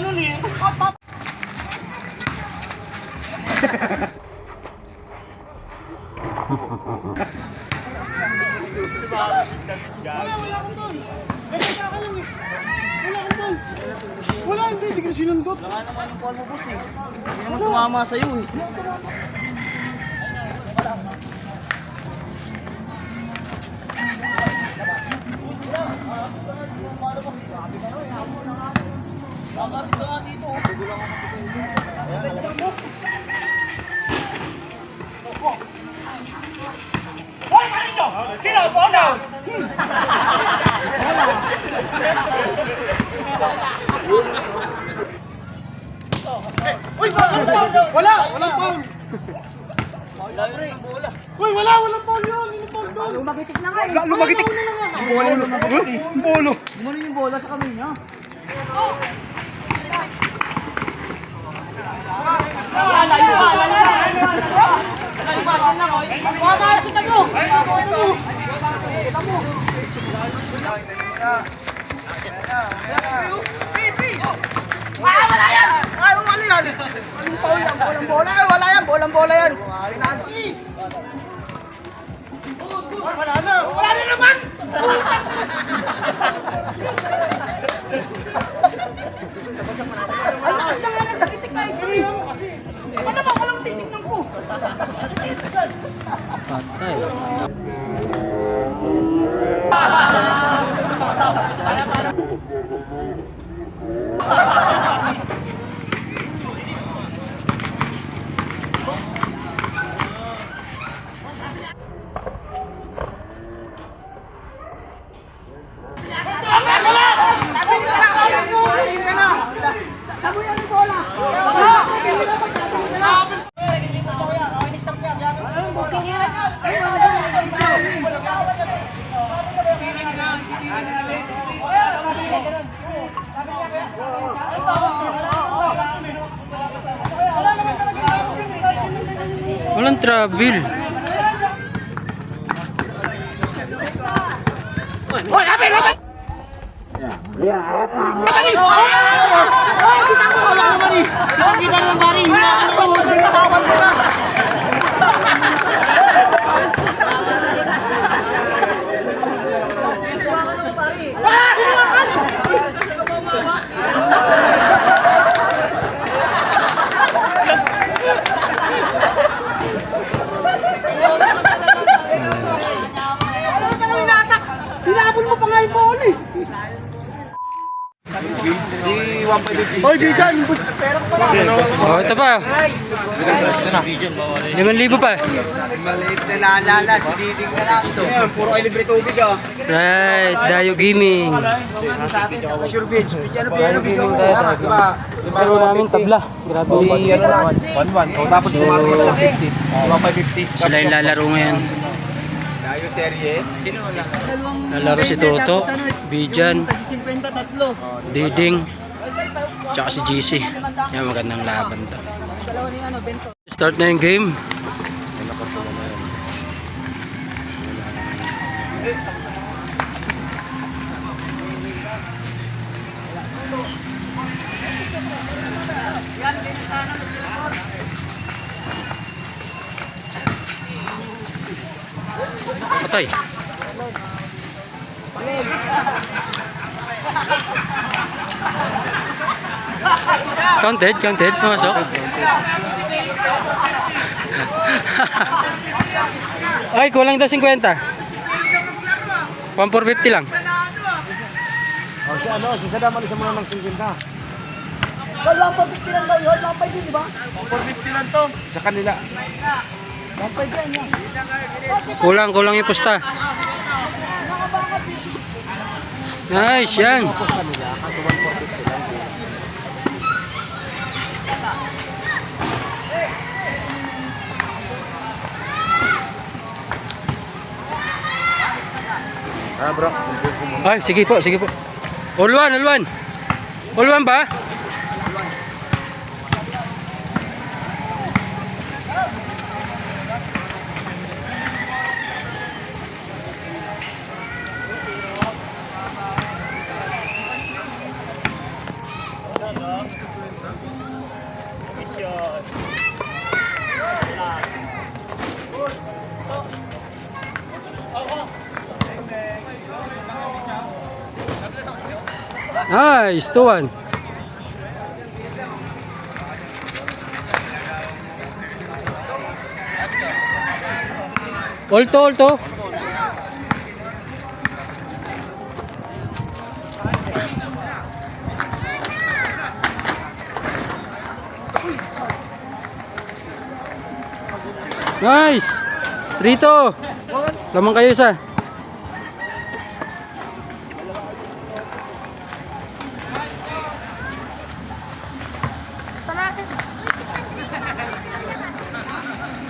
nun eh. Wala akong ball. Wala ka lang eh. Wala akong ball. Wala, hindi ko sinundot. Wala naman yung ball mo, boss eh. Hindi naman tumama sa'yo eh. Kakapit ka nga dito. Hoy, kanino? Sino? Bono? Uy, wala! Walang foul! Uy, walang foul yun! Yung foul doon! Lumagitik na nga eh. Lumagitik! Bolo! Gumaling yung bola sa kamay niya. Wala yan! Anong foul yan? Bolang-bola yan! Wala yan! Bolang-bola yan! Wala na! Wala na naman! Ang lakas na nga nagtitik na ito eh! Ano ba? Walang titignan ko! Patay. Walang travel. Hinabol mo pa nga yung ball eh! Oy, Bijan! Perang pala! Oh, ito pa. Ito na. 5,000 pa. Maliit na lalala, si Diding na lang ito. Puro ay libre tubig ah. Right, Dayo Gaming. Sure Beach. Dayo Gaming tayo. Pero namin tabla. Grabe. 1-1. Tapos tumawag na 50. 150. Sila yung lalaro ngayon. Dayo serye. Sino wala? Lalaro si Toto, Bijan, 53. Diding, tsaka si GC. Yan, magandang laban to. Start na yung game. Patay. Counted, pumasok. Ay, kulang daw 50. 1,450 lang. O si ano, si Sadam alisa mo na ng 50. Wala pa 50 lang daw yun, lapay din, di ba? 450 lang to. Sa kanila. Lapay din yan. Kulang yung pusta. Nice, yan. Bro. Ay, sige po. All one. All one ba? Nice, 2-1. Alto. Nice. 3-2. Lamang kayo isa.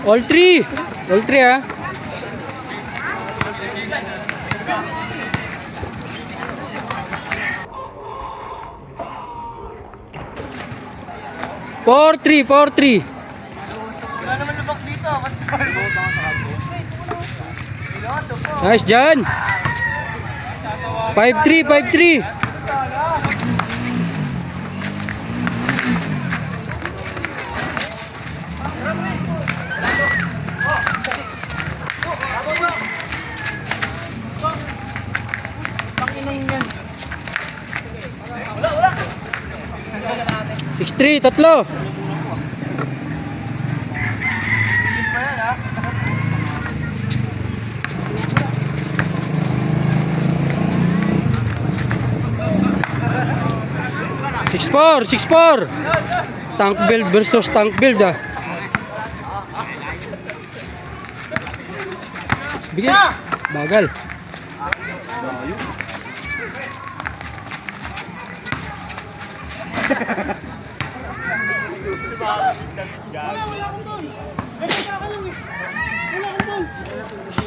All three ah. Four three. Wala naman lubak dito. Nice dyan. 5-3. Wala. 6-3, tatlo. Six four. Tank build versus tank build ah. Bigyan. Bagal.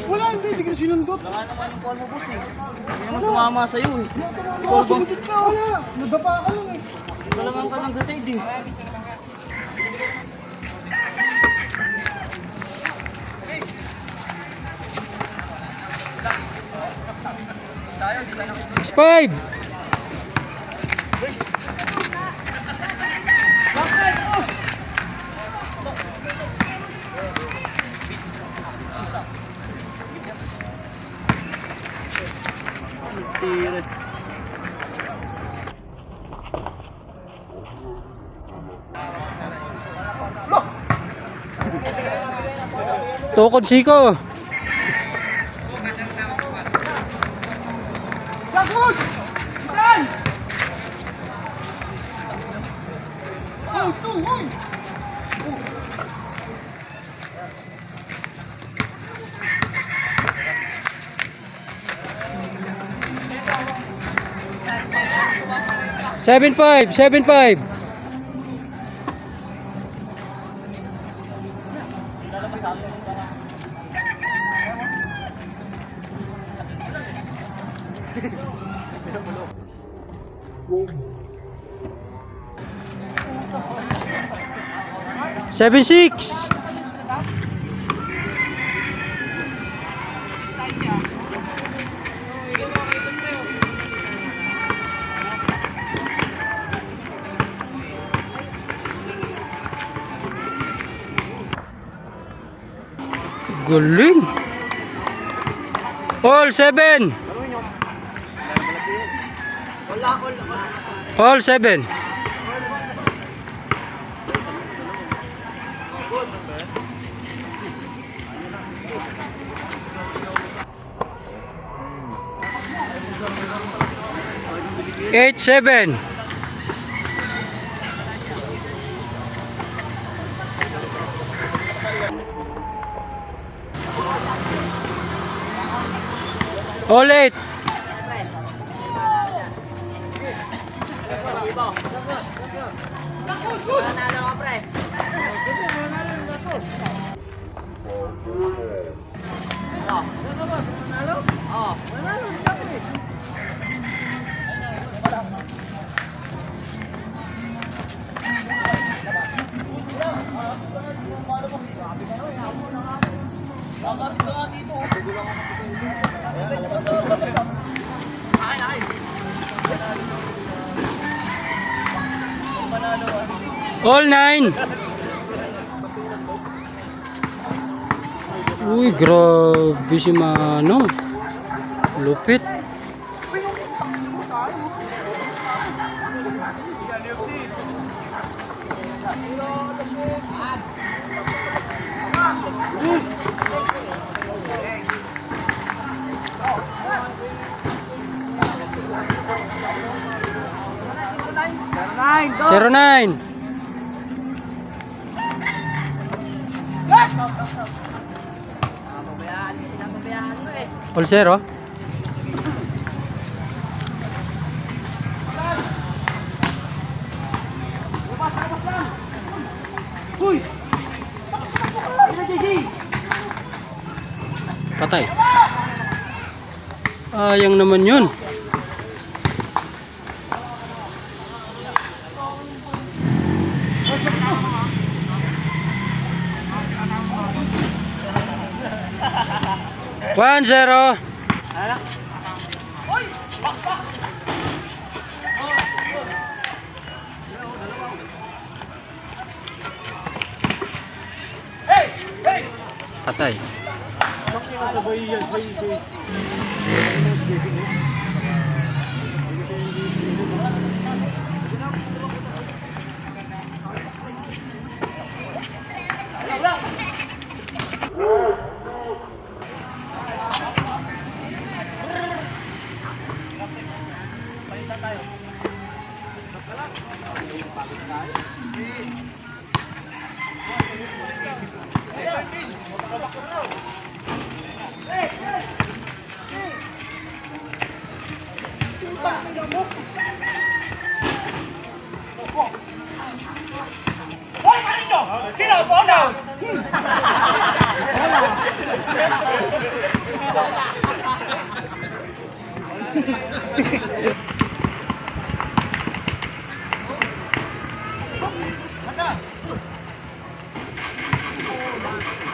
Wala, hindi ka sinundot. Wala naman yung call mo, boss eh. Hindi naman tumama sa'yo eh. Sumundot ka, wala. Nadapa ka lang eh. Talagang ka lang sa side eh. Six five. Tukod siko. Gagod! Ilan! Oh, ito, oy! Seven five. Seven six. Galing. All seven. All seven. Eight seven. All eight. All nine. Uy, grabe si Mano. Lupit. 09. All zero. Patay. Ayang naman yun. One zero. Patay.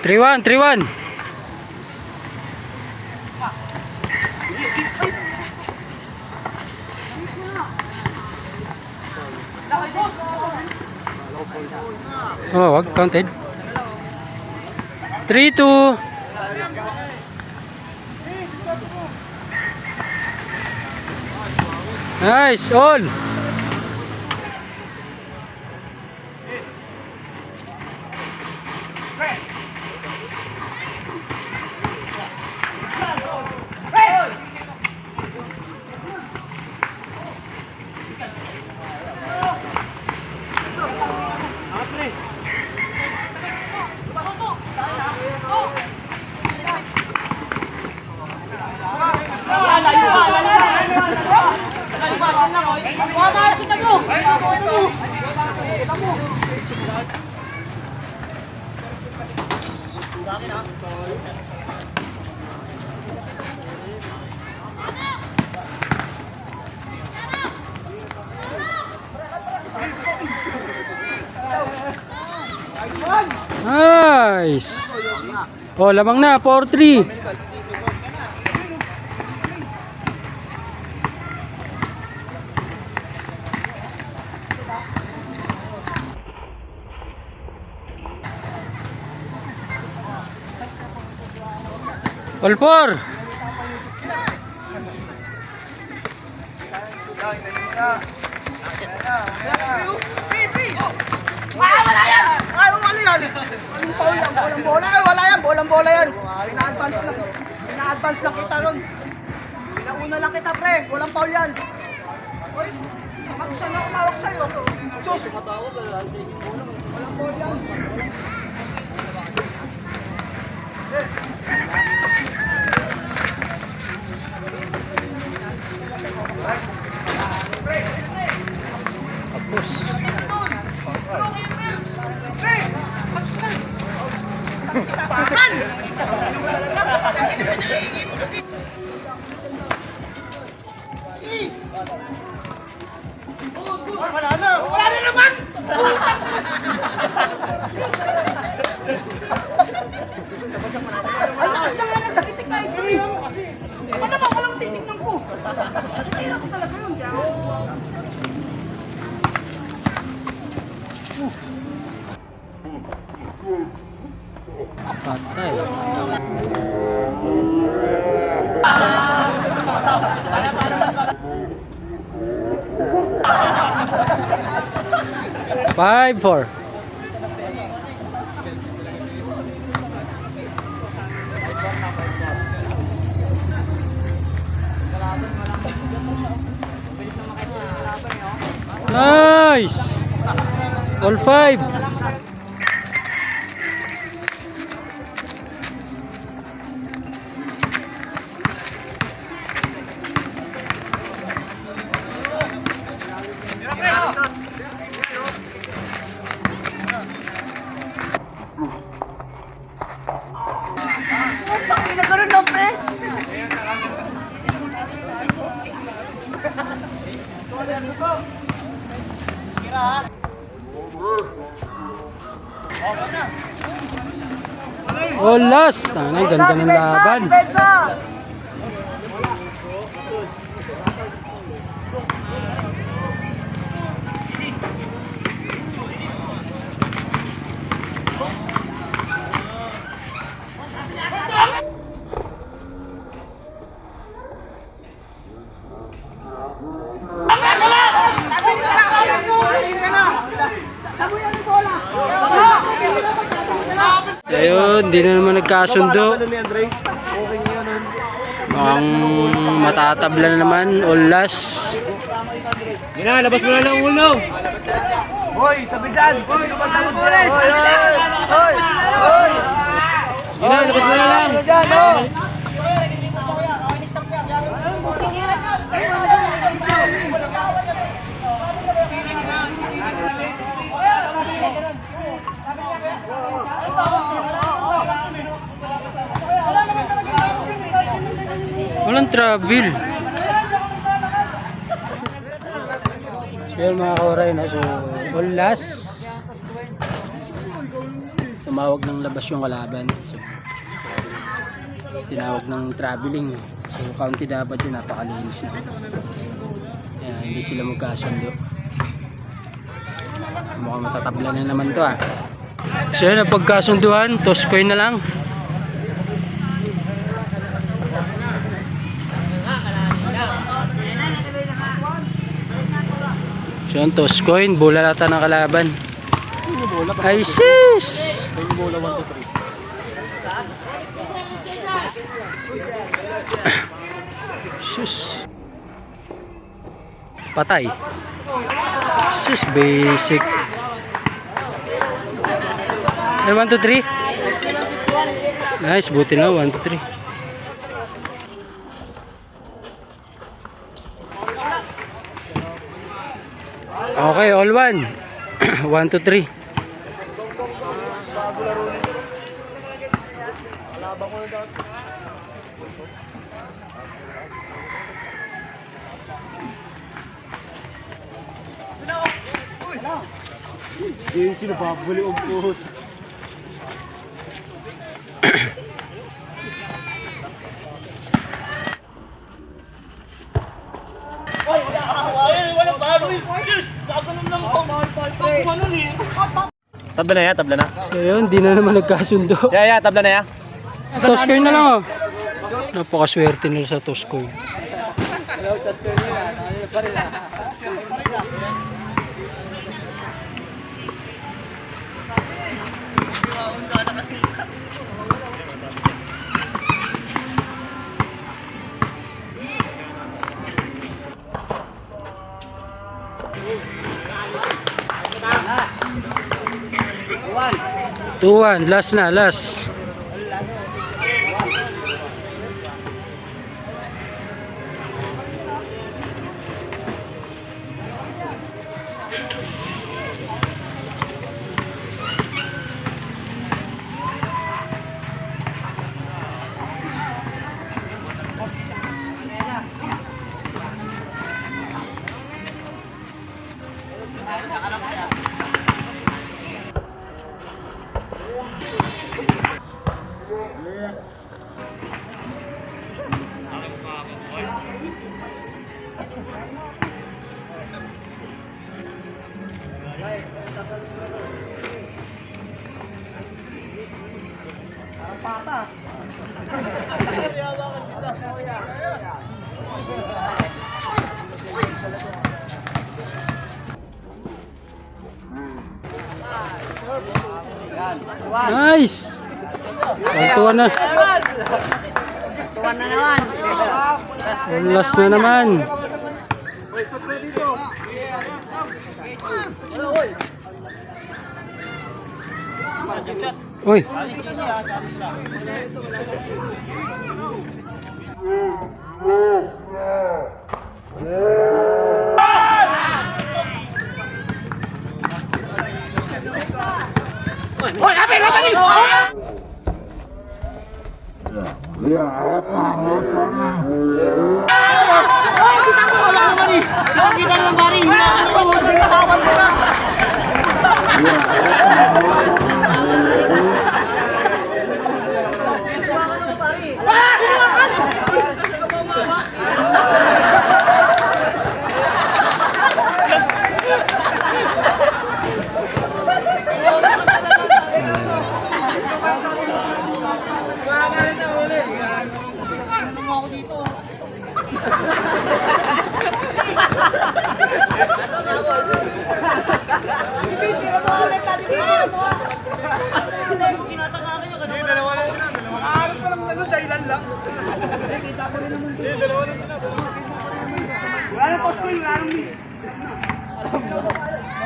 Three one, 3-1. Oh, wag counted. 3-2. Nice, all. Nice. Oh, lamang na, 4-3. All 4. Wala yan! Ay, ano yan? Anong foul yan? Bolang-bola? Ay, wala yan. Bolang-bola yan. Pina-advance lang kita ron. Pinauna lang kita, pre. Walang foul yan. Uy, saan ako mawak sa'yo? Sus! Walang foul yan. Wala na! Wala na naman! Ang lakas na nga ng takitik na ito eh! Ano naman walang titignan ko? Kaya ako talaga yun. Patay. Five, 4. Nice! All 5. Nagkaroon ng pre. All last. Tanay, ganda ng laban. Bensa! Ayun, di na naman nagkasundo. Mukhang matatabla na naman. All last. Gina, labas mo na ng ulo. Hoy, tabi dyan. Hoy, lumatawag dyan. Hoy, hoy, hoy. Gina, labas mo na lang. Walang travel. So yun mga kauray na. So all last. Tumawag ng labas yung kalaban. So tinawag ng traveling. So county dapat yun, napakalinis na. Kaya hindi sila magkasundo. Mukhang matatabla na naman to ah. So yun, pagkasunduhan, toss coin na lang. So yun, toss coin, bola nata ng kalaban. Ay sis! Sus. Patay. Sus, basic. Ay, 1, 2, 3. Nice, buti na, 1, 2, 3. Okay, all 1. 1, 2, 3. Yung sino pa, buli o puhot. Tabla na ya, tabla na. So yun, di na naman nagkasundo. Ya, tabla na ya. Toss coin na lang oh. Napakaswerte nila sa toss coin. Tuwan, last na, last. Nice! Tuwan na. Tuwan na naman. Last na naman. Uy.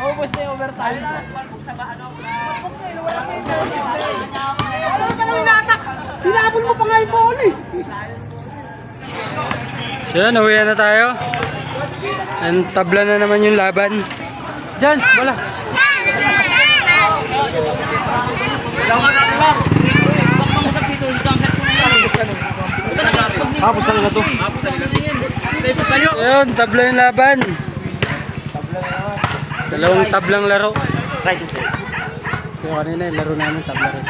Naubos na yung overtime. Ano ka lang inatak? Hinabol mo pa nga yung ball eh. So yan, uwi na tayo. And tabla na naman yung laban. Diyan, wala. Hapos na to. Ayun, tabla yung laban. Dalawang tablang laro. So kanina yung laro namin, tabla rin.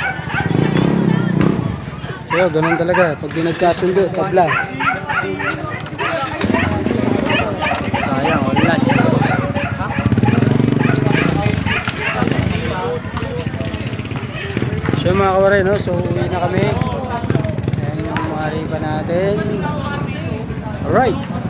So ganun talaga, pag di nagkasundo, tabla. Sayang, olas. So mga kawaray, no? So uwi na kami. Ayan yung mga riba natin. Alright.